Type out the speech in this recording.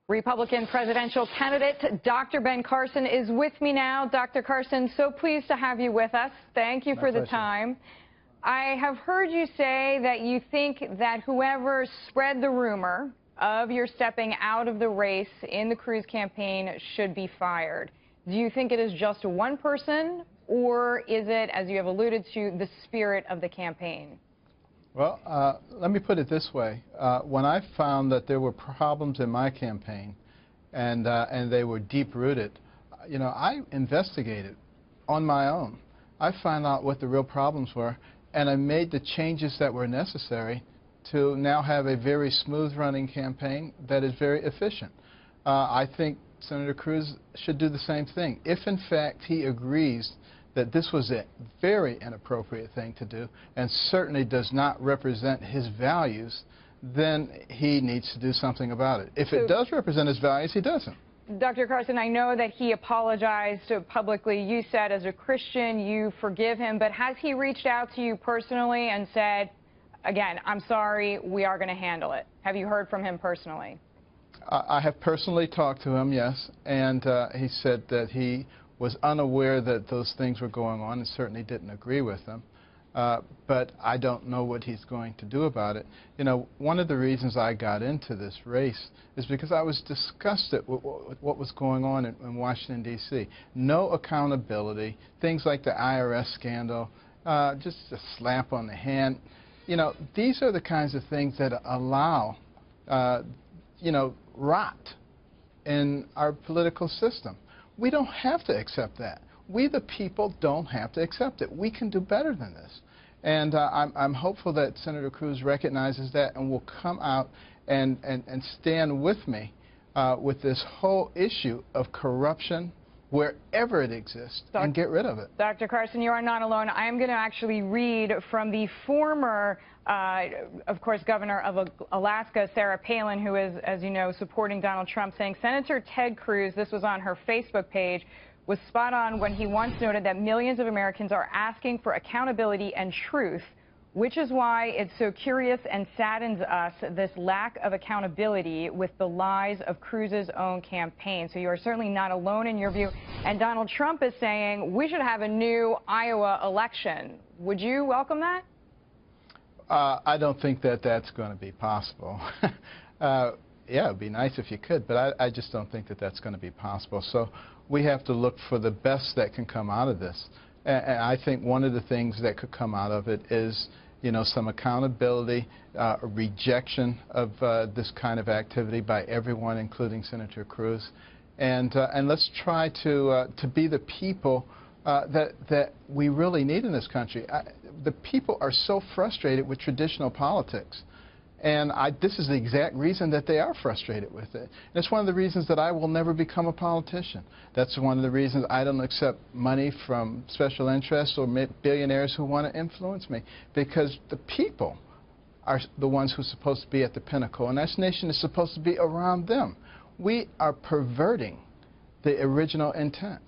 Republican presidential candidate Dr. Ben Carson is with me now. Dr. Carson, so pleased to have you with us. Thank you for the time. I have heard you say that you think that whoever spread the rumor of your stepping out of the race in the Cruz campaign should be fired. Do you think it is just one person, or is it, as you have alluded to, the spirit of the campaign? Well, let me put it this way. When I found that there were problems in my campaign and they were deep-rooted, you know, I investigated on my own. I found out what the real problems were, and I made the changes that were necessary to now have a very smooth-running campaign that is very efficient. I think Senator Cruz should do the same thing. If, in fact, he agrees that this was a very inappropriate thing to do and certainly does not represent his values, then he needs to do something about it. If it does represent his values, he doesn't. Dr. Carson, I know that he apologized publicly. You said as a Christian you forgive him, but has he reached out to you personally and said, again, I'm sorry, we are going to handle it? Have you heard from him personally? I have personally talked to him, yes, and he said that he was unaware that those things were going on and certainly didn't agree with them. But I don't know what he's going to do about it. You know, one of the reasons I got into this race is because I was disgusted with what was going on in Washington, D.C. No accountability, things like the IRS scandal, just a slap on the hand. You know, these are the kinds of things that allow, you know, rot in our political system. We don't have to accept that. We, the people, don't have to accept it. We can do better than this. And I'm hopeful that Senator Cruz recognizes that and will come out and stand with me with this whole issue of corruption wherever it exists and get rid of it. Dr. Carson, you are not alone. I am going to actually read from the former, of course, governor of Alaska, Sarah Palin, who is, as you know, supporting Donald Trump, saying Senator Ted Cruz, this was on her Facebook page, was spot on when he once noted that millions of Americans are asking for accountability and truth, which is why it's so curious and saddens us, this lack of accountability with the lies of Cruz's own campaign. So you are certainly not alone in your view. And Donald Trump is saying we should have a new Iowa election. Would you welcome that? I don't think that that's going to be possible. Yeah, it would be nice if you could, but I just don't think that that's going to be possible. So we have to look for the best that can come out of this. And I think one of the things that could come out of it is, you know, some accountability, a rejection of this kind of activity by everyone, including Senator Cruz. And let's try to be the people that we really need in this country. The people are so frustrated with traditional politics. And this is the exact reason that they are frustrated with it. And it's one of the reasons that I will never become a politician. That's one of the reasons I don't accept money from special interests or billionaires who want to influence me. Because the people are the ones who are supposed to be at the pinnacle, and this nation is supposed to be around them. We are perverting the original intent.